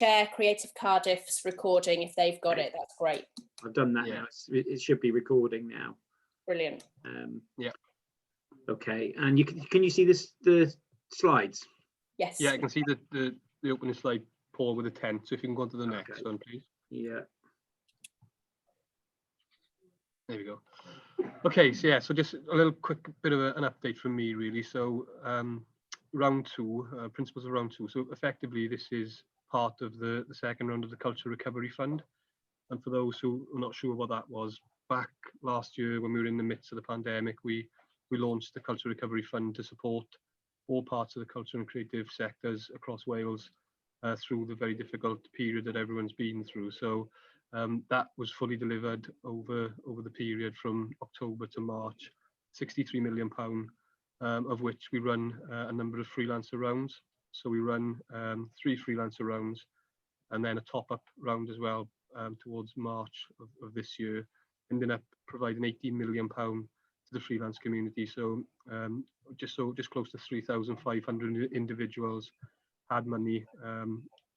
share Creative Cardiff's recording if they've got it. That's great. I've done that now. It should be recording now. Brilliant. Yeah. Okay, and can you see the slides? Yes. Yeah, I can see the opening slide, Paul, with the 10. So if you can go on to the next one, please. Yeah. There we go. Okay, so yeah, so just a little quick bit of an update from me, really. So round two, principles of round two. So effectively, this is part of the second round of the Culture Recovery Fund. And for those who are not sure what that was, back last year when we were in the midst of the pandemic, we launched the Culture Recovery Fund to support all parts of the culture and creative sectors across Wales through the very difficult period that everyone's been through. So that was fully delivered over the period from October to March, £63 million, of which we run a number of freelancer rounds. So we run 3 freelancer rounds and then a top-up round as well towards March of this year, ending up providing £18 million to the freelance community. So just close to 3,500 individuals had money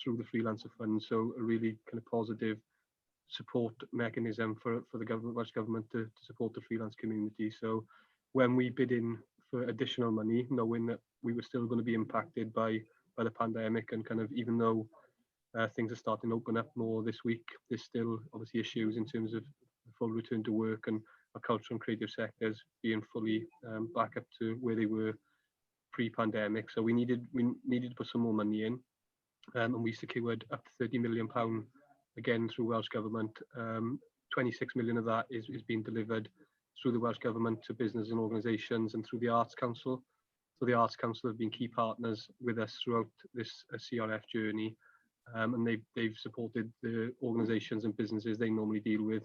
through the freelancer fund. So a really kind of positive support mechanism for the Welsh government to support the freelance community. So when we bid in for additional money, knowing that we were still going to be impacted by the pandemic, and kind of even though things are starting to open up more this week, there's still obviously issues in terms of the full return to work and our culture and creative sectors being fully back up to where they were pre-pandemic. So we needed to put some more money in, and we secured up to £30 million again through Welsh Government. 26 million of that is being delivered through the Welsh Government to business and organisations and through the Arts Council. So the Arts Council have been key partners with us throughout this CRF journey, and they've supported the organisations and businesses they normally deal with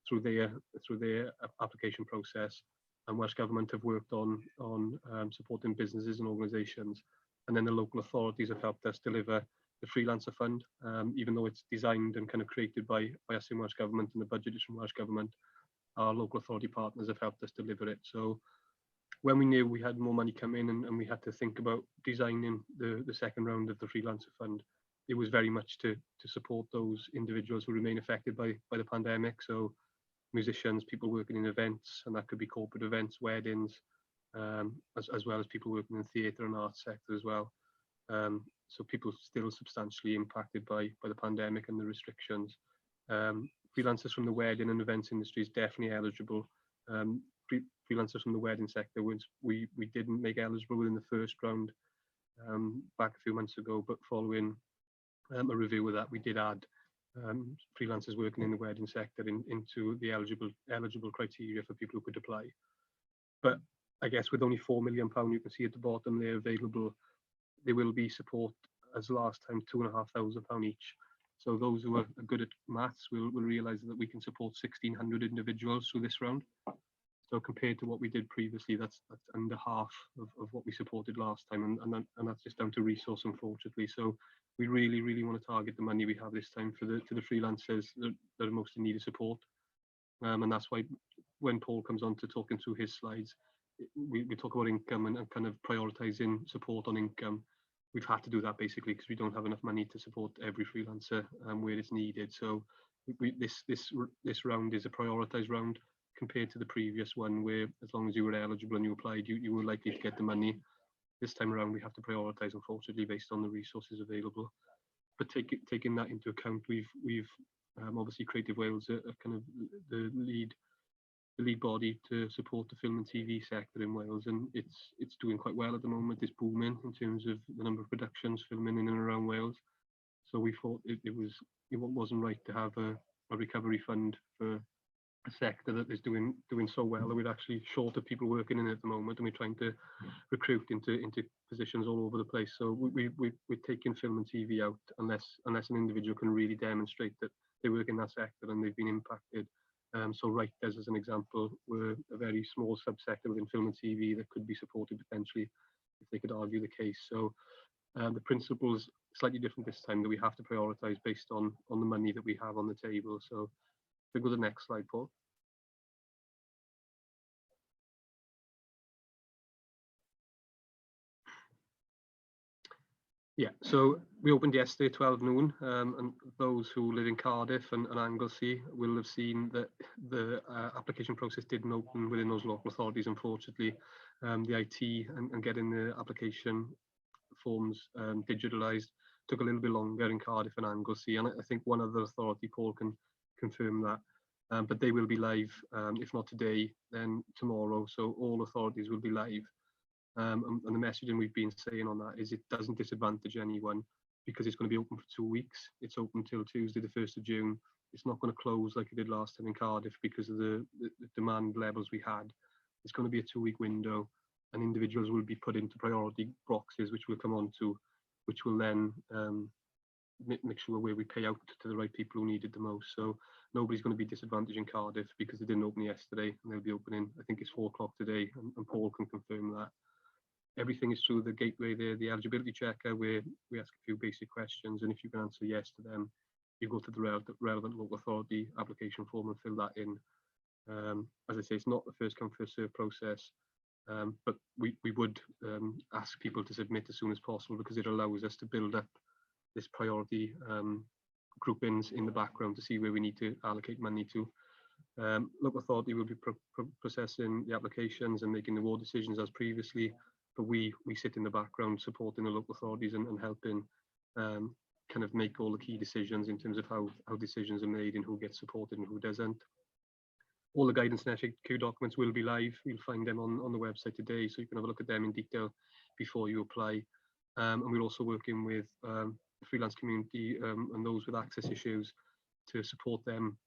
through their application process. And Welsh Government have worked on supporting businesses and organisations, and then the local authorities have helped us deliver the freelancer fund, even though it's designed and kind of created by us in Welsh Government and the budget is from Welsh Government. Our local authority partners have helped us deliver it. So when we knew we had more money coming and we had to think about designing the second round of the freelancer fund, it was very much to support those individuals who remain affected by the pandemic. So musicians, people working in events, and that could be corporate events, weddings, as well as people working in the theatre and arts sector as well. So people still substantially impacted by the pandemic and the restrictions. Freelancers from the wedding and events industry is definitely eligible. Freelancers from the wedding sector, which we didn't make eligible within the first round back a few months ago, but following a review of that, we did add freelancers working in the wedding sector into the eligible criteria for people who could apply. But I guess with only £4 million, you can see at the bottom there available, there will be support as last time, £2,500 each. So those who are good at maths will realise that we can support 1,600 individuals through this round. So compared to what we did previously, that's under half of what we supported last time, and that's just down to resource, unfortunately. So we really want to target the money we have this time to the freelancers that are most in need of support, and that's why when Paul comes on to talking through his slides, we talk about income and kind of prioritising support on income. We've had to do that basically because we don't have enough money to support every freelancer where it's needed. So this round is a prioritised round compared to the previous one, where as long as you were eligible and you applied, you were likely to get the money. This time around, we have to prioritise, unfortunately, based on the resources available. But taking that into account, we've obviously Creative Wales are kind of the lead body to support the film and TV sector in Wales, and it's doing quite well at the moment. It's booming in terms of the number of productions filming in and around Wales. So we thought it wasn't right to have a recovery fund for a sector that is doing so well that we're actually short of people working in it at the moment, and we're trying to recruit into positions all over the place. So we're taking film and TV out unless an individual can really demonstrate that they work in that sector and they've been impacted. So writers, as an example, were a very small subsector within film and TV that could be supported potentially if they could argue the case. So the principle's slightly different this time, that we have to prioritise based on the money that we have on the table. So if we go to the next slide, Paul. Yeah, so we opened yesterday at 12 noon, and those who live in Cardiff and Anglesey will have seen that the application process didn't open within those local authorities, unfortunately. The IT and getting the application forms digitalised took a little bit longer in Cardiff and Anglesey, and I think one other authority, Paul, can confirm that. But they will be live, if not today, then tomorrow, so all authorities will be live. And the messaging we've been saying on that is it doesn't disadvantage anyone because it's going to be open for 2 weeks. It's open till Tuesday, the 1st of June. It's not going to close like it did last time in Cardiff because of the demand levels we had. It's going to be a 2-week window, and individuals will be put into priority boxes, which we'll come on to, which will then make sure where we pay out to the right people who need it the most. So nobody's going to be disadvantaged in Cardiff because they didn't open yesterday, and they'll be opening, I think it's 4 o'clock today, and Paul can confirm that. Everything is through the gateway there, the eligibility checker, where we ask a few basic questions, and if you can answer yes to them, you go to the relevant local authority application form and fill that in. As I say, it's not the first come first serve process, but we would ask people to submit as soon as possible because it allows us to build up this priority groupings in the background to see where we need to allocate money to. Local authority will be processing the applications and making the award decisions as previously, but we sit in the background supporting the local authorities and helping kind of make all the key decisions in terms of how decisions are made and who gets supported and who doesn't. All the guidance and FAQ documents will be live. You'll find them on the website today, so you can have a look at them in detail before you apply. And we're also working with the freelance community and those with access issues to support them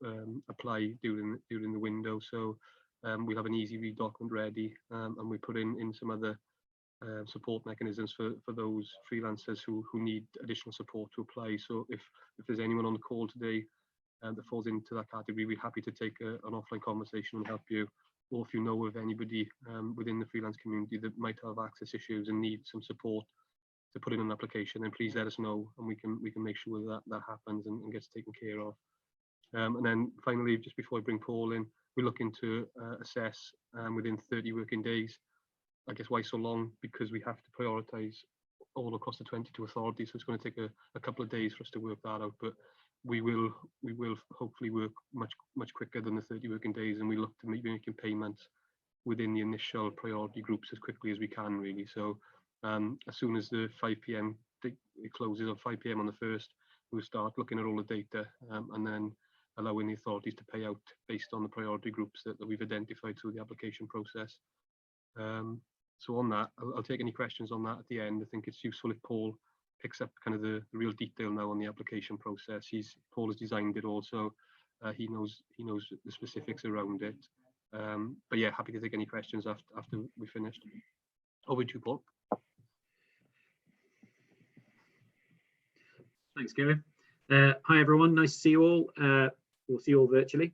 apply during the window. So we'll have an easy read document ready, and we put in some other support mechanisms for those freelancers who need additional support to apply. So if there's anyone on the call today that falls into that category, we're happy to take an offline conversation and help you. Or if you know of anybody within the freelance community that might have access issues and need some support to put in an application, then please let us know, and we can make sure that happens and gets taken care of. And then finally, just before I bring Paul in, we're looking to assess within 30 working days. I guess why so long? Because we have to prioritise all across the 22 authorities, so it's going to take a couple of days for us to work that out. But we will hopefully work much quicker than the 30 working days, and we look to making payments within the initial priority groups as quickly as we can, really. So as soon as the 5 p.m. it closes on 5 p.m. on the 1st, we'll start looking at all the data and then allowing the authorities to pay out based on the priority groups that we've identified through the application process. So on that, I'll take any questions on that at the end. I think it's useful if Paul picks up kind of the real detail now on the application process. Paul has designed it also. He knows the specifics around it. But yeah, happy to take any questions after we finished. Over to you, Paul. Thanks, Gary. Hi, everyone. Nice to see you all. We'll see you all virtually.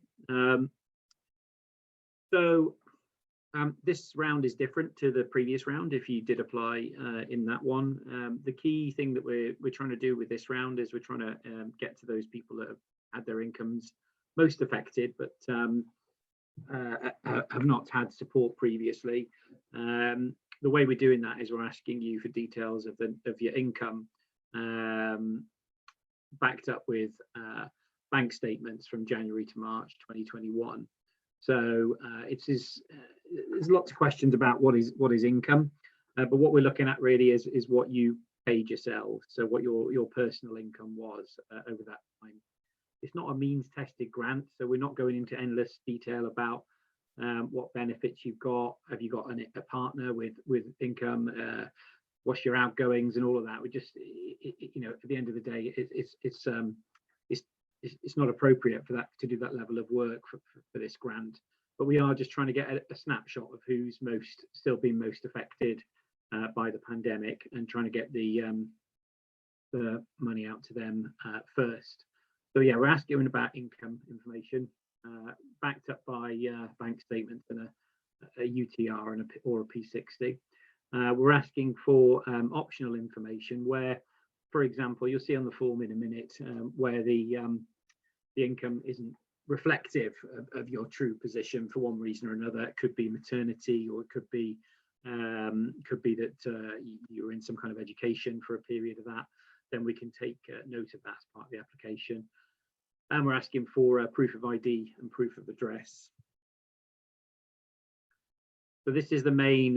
This round is different to the previous round if you did apply in that one. The key thing that we're trying to do with this round is we're trying to get to those people that have had their incomes most affected but have not had support previously. The way we're doing that is we're asking you for details of your income backed up with bank statements from January to March 2021. So there's lots of questions about what is income, but what we're looking at really is what you paid yourself. So what your personal income was over that time. It's not a means tested grant, so we're not going into endless detail about what benefits you've got. Have you got a partner with income? What's your outgoings and all of that? We just, at the end of the day, it's not appropriate for that to do that level of work for this grant. But we are just trying to get a snapshot of who's still been most affected by the pandemic and trying to get the money out to them first. So yeah, we're asking about income information backed up by bank statements and a UTR and or a P60. We're asking for optional information where, for example, you'll see on the form in a minute where the income isn't reflective of your true position for one reason or another. It could be maternity, or it could be Could be that you're in some kind of education for a period of that. Then we can take note of that as part of the application. And we're asking for a proof of ID and proof of address. So this is the main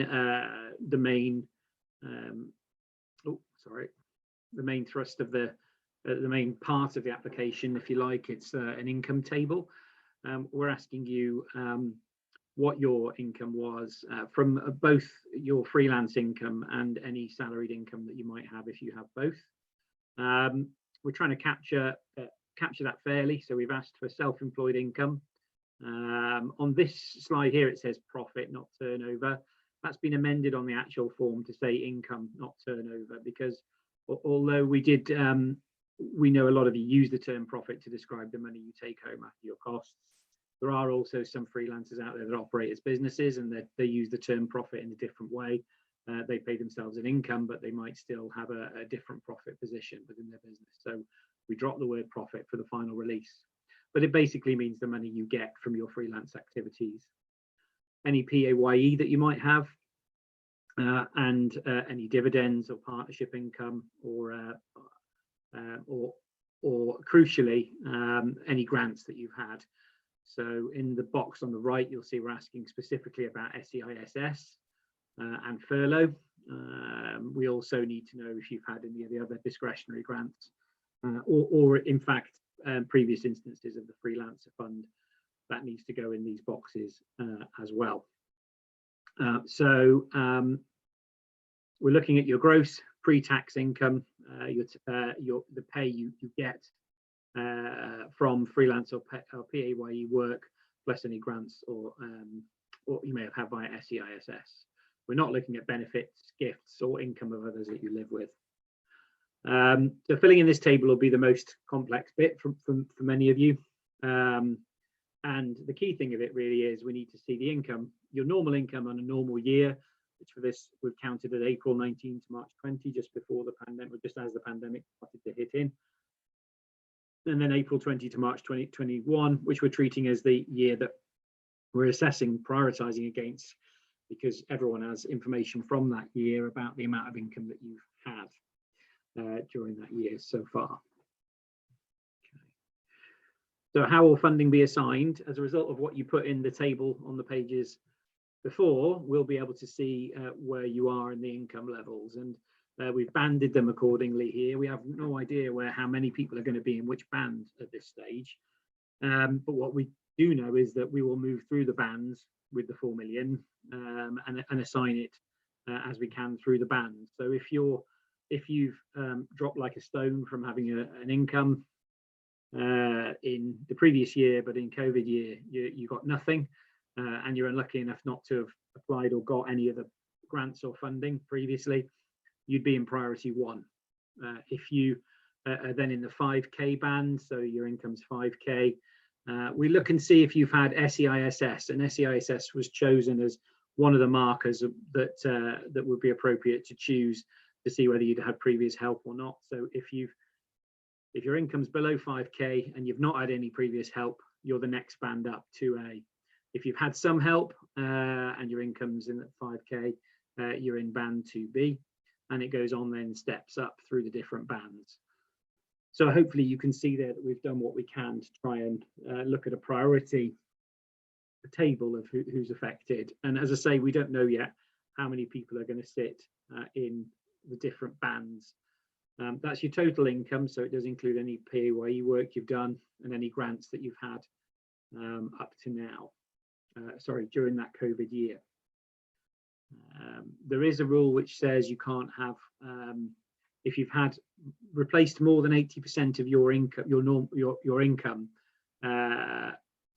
thrust of the main part of the application, if you like. It's an income table. We're asking you what your income was from both your freelance income and any salaried income that you might have if you have both. We're trying to capture that fairly, so we've asked for self-employed income. On this slide here it says profit, not turnover. That's been amended on the actual form to say income, not turnover, because although we know a lot of you use the term profit to describe the money you take home after your costs, there are also some freelancers out there that operate as businesses, and they use the term profit in a different way. They pay themselves an income, but they might still have a different profit position within their business. So we drop the word profit for the final release, but it basically means the money you get from your freelance activities. Any PAYE that you might have, and any dividends or partnership income, or crucially, any grants that you've had. So in the box on the right, you'll see we're asking specifically about SEISS and furlough. We also need to know if you've had any of the other discretionary grants, or in fact, previous instances of the freelancer fund. That needs to go in these boxes as well. We're looking at your gross pre-tax income, the pay you get from freelance or PAYE work, plus any grants or you may have had via SEISS. We're not looking at benefits, gifts, or income of others that you live with. So filling in this table will be the most complex bit for many of you. And the key thing of it really is we need to see the income, your normal income on a normal year, which for this we've counted at April 19 to March 20, just before the pandemic, just as the pandemic started to hit in. And then April 20 to March 2021, which we're treating as the year that we're assessing, prioritizing against, because everyone has information from that year about the amount of income that you've had during that year so far. Okay. So how will funding be assigned? As a result of what you put in the table on the pages before, we'll be able to see where you are in the income levels, and we've banded them accordingly here. We have no idea how many people are going to be in which band at this stage, but what we do know is that we will move through the bands with the 4 million and assign it as we can through the bands. So if you've dropped like a stone from having an income in the previous year, but in COVID year you got nothing, and you're unlucky enough not to have applied or got any of the grants or funding previously, you'd be in priority 1. If you are then in the 5k band, so your income's 5k, we look and see if you've had SEISS, and SEISS was chosen as one of the markers that would be appropriate to choose to see whether you'd had previous help or not. So if your income's below 5k and you've not had any previous help, you're the next band up, 2A. If you've had some help and your income's in at 5k, you're in band 2B, and it goes on then steps up through the different bands. So hopefully you can see there that we've done what we can to try and look at a priority table of who's affected. And as I say, we don't know yet how many people are going to sit in the different bands. That's your total income, so it does include any PAYE work you've done and any grants that you've had up to now, during that COVID year. There is a rule which says you can't have, if you've had replaced more than 80% of your income, your income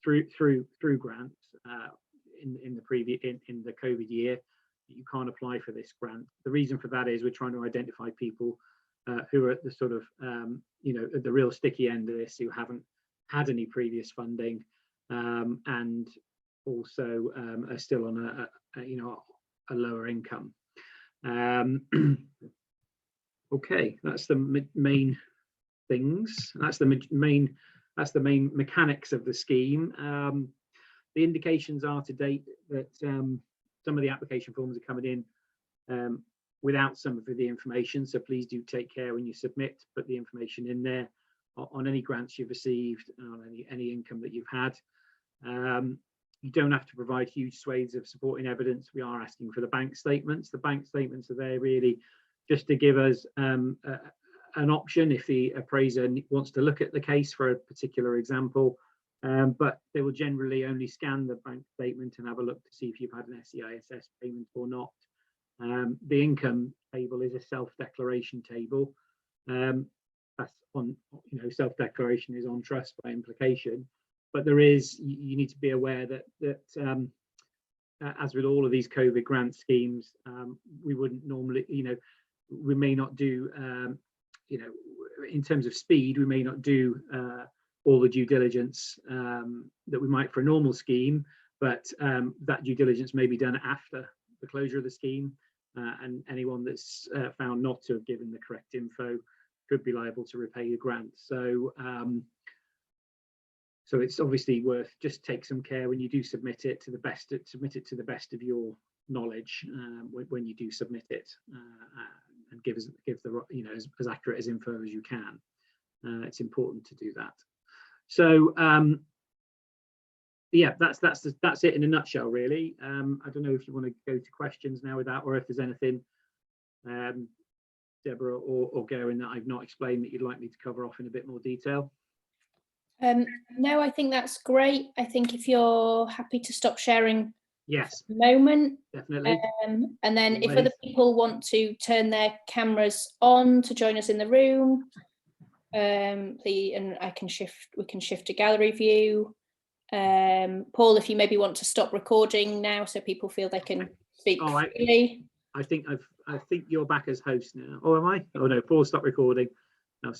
through grants in the COVID year, you can't apply for this grant. The reason for that is we're trying to identify people who are at the sort of at the real sticky end of this, who haven't had any previous funding, and also are still on a lower income. Okay, that's the main things. That's the main mechanics of the scheme. The indications are to date that some of the application forms are coming in without some of the information, so please do take care when you submit, put the information in there on any grants you've received, on any income that you've had. You don't have to provide huge swathes of supporting evidence. We are asking for the bank statements. The bank statements are there really just to give us an option if the appraiser wants to look at the case for a particular example, but they will generally only scan the bank statement and have a look to see if you've had an SEISS payment or not. The income table is a self-declaration table. That's on, self-declaration is on trust by implication, but there is, you need to be aware that as with all of these COVID grant schemes, we wouldn't normally, we may not do, in terms of speed, we may not do all the due diligence that we might for a normal scheme, but that due diligence may be done after the closure of the scheme, and anyone that's found not to have given the correct info could be liable to repay the grant. So so it's obviously worth, just take some care when you do submit it to the best of your knowledge when you do submit it, and give the as accurate as info as you can. It's important to do that. So yeah, that's it in a nutshell, really. I don't know if you want to go to questions now with that, or if there's anything, Deborah or Garen, that I've not explained that you'd like me to cover off in a bit more detail. No, I think that's great. I think if you're happy to stop sharing, yes, at the moment, definitely. And then if other people want to turn their cameras on to join us in the room, please, and we can shift to gallery view. Paul, if you maybe want to stop recording now so people feel they can speak freely. I think you're back as host now. Oh, am I? Oh no, Paul, stop recording.